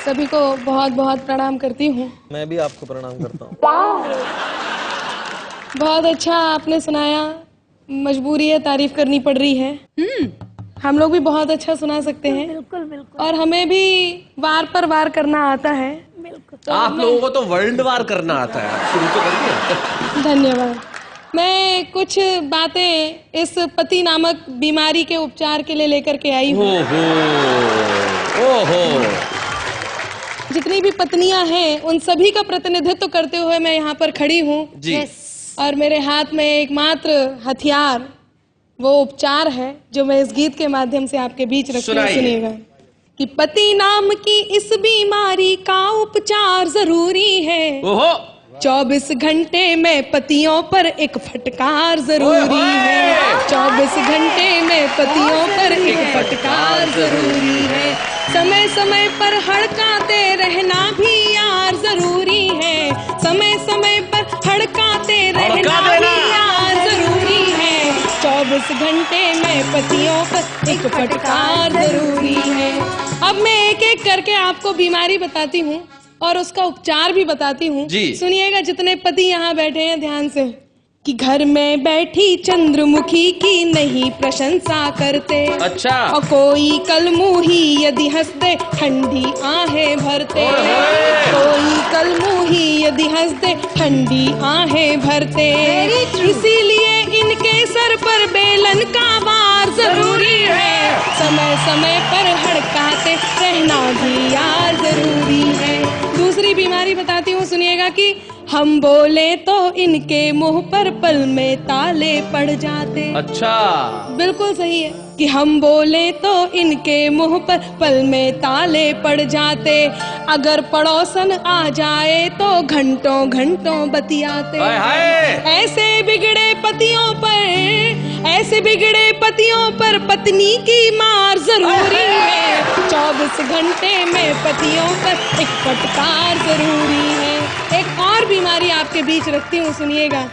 सभी को बहुत बहुत प्रणाम करती हूँ। मैं भी आपको प्रणाम करता हूँ। बहुत अच्छा आपने सुनाया। मजबूरी है, तारीफ करनी पड़ रही है। हम लोग भी बहुत अच्छा सुना सकते हैं। बिल्कुल बिल्कुल। और हमें भी वार पर वार करना आता है। बिल्कुल। तो आप लोगों को तो वर्ल्ड वार करना आता है, आप शुरू तो करिए। धन्यवाद। मैं कुछ बातें इस पति नामक बीमारी के उपचार के लिए लेकर के आई हूँ। ओहो। जितनी भी पत्नियां हैं उन सभी का प्रतिनिधित्व करते हुए मैं यहाँ पर खड़ी हूँ। और मेरे हाथ में एकमात्र हथियार वो उपचार है जो मैं इस गीत के माध्यम से आपके बीच रखती हूँ। सुनिएगा कि पति नाम की इस बीमारी का उपचार जरूरी है। 24 घंटे में पतियों पर एक फटकार जरूरी है। 24 घंटे में पतियों पर एक फटकार जरूरी है। समय समय पर हड़काते रहना भी यार जरूरी है। समय समय पर हड़काते रहना भी यार जरूरी है। 24 घंटे में पतियों पर एक फटकार जरूरी है। अब मैं एक एक करके आपको बीमारी बताती हूँ और उसका उपचार भी बताती हूँ। सुनिएगा जितने पति यहाँ बैठे हैं ध्यान से, कि घर में बैठी चंद्रमुखी की नहीं प्रशंसा करते। अच्छा। और कोई कलमुही यदि हंस दे ठंडी आहें भरते। कोई कलमुही यदि हंस दे ठंडी आहें भरते। इसीलिए इनके सर पर बेलन का वार जरूरी है। समय समय पर हड़काते रहना भी यार जरूरी है। दूसरी बीमारी बताती हूँ, सुनिएगा कि हम बोले तो इनके मुंह पर पल में ताले पड़ जाते। अच्छा। बिल्कुल सही है कि हम बोले तो इनके मुंह पर पल में ताले पड़ जाते। अगर पड़ोसन आ जाए तो घंटों घंटों बतियाते। ऐसे बिगड़े पतियों पर पत्नी की मार जरूरी है। 24 घंटे में पतियों पर एक फटकार जरूरी है। एक और बीमारी आपके बीच रखती हूँ, सुनिएगा।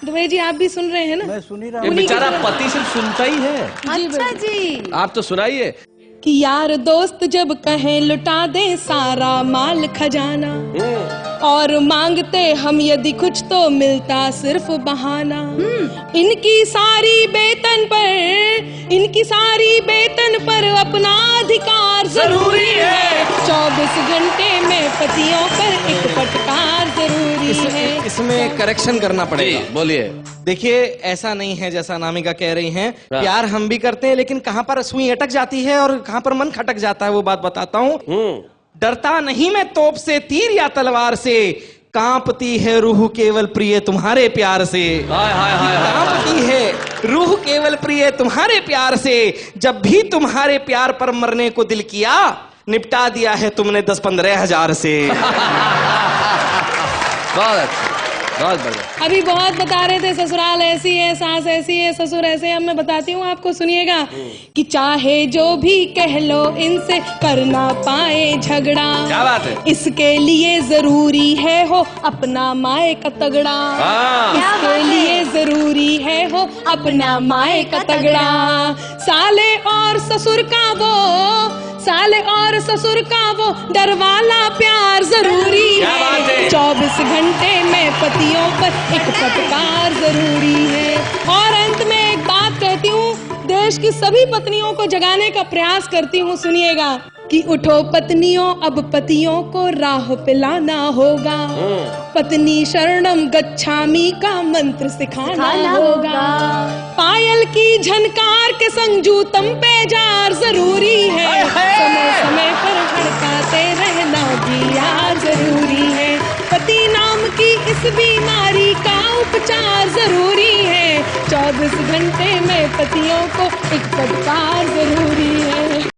दुबे जी आप भी सुन रहे हैं ना? मैं सुन ही रहा हूँ। बेचारा पति सिर्फ सुनता ही है। अच्छा जी। आप तो सुनाइए। कि यार दोस्त जब कहें लुटा दे सारा माल खजाना, और मांगते हम यदि कुछ तो मिलता सिर्फ बहाना। इनकी सारी बेतन पर अपना अधिकार जरूरी है। 24 घंटे में पतियों पर एक फटकार जरूरी है। इसमें करेक्शन करना पड़ेगा। बोलिए। देखिए ऐसा नहीं है जैसा अनामिका कह रही हैं। प्यार हम भी करते हैं लेकिन कहाँ पर सुई अटक जाती है और कहाँ पर मन खटक जाता है वो बात बताता हूँ। डरता नहीं मैं तोप से, तीर या तलवार से, कांपती है रूह केवल प्रिय तुम्हारे प्यार से। कांपती है रूह केवल प्रिय तुम्हारे प्यार से। जब भी तुम्हारे प्यार पर मरने को दिल किया, निपटा दिया है तुमने 10-15 हजार से। बहुत अच्छा, बहुत बढ़िया। अभी बहुत बता रहे थे ससुराल ऐसी है, सास ऐसी है, ससुर ऐसे। अब मैं बताती हूँ आपको, सुनिएगा कि चाहे जो भी कह लो इनसे कर ना पाए झगड़ा। क्या बात है? इसके लिए जरूरी है हो अपना माए का तगड़ा। इसके लिए जरूरी है हो अपना माए का तगड़ा। साले और ससुर का वो डर वाला प्यार जरूरी है। 24 घंटे में पतियों पर एक फटकार जरूरी है। और अंत में एक बात कहती हूँ, देश की सभी पत्नियों को जगाने का प्रयास करती हूँ, सुनिएगा कि उठो पत्नियों अब पतियों को राह पे लाना होगा। पत्नी शरणम गच्छामि का मंत्र सिखाना होगा। पायल की झनकार के संग जूतम पे जार जरूरी है। समय समय पर हड़काते रहना भी यार जरूरी है। पति नाम की इस बीमारी का उपचार जरूरी है। 24 घंटे में पतियों को एक फटकार जरूरी है।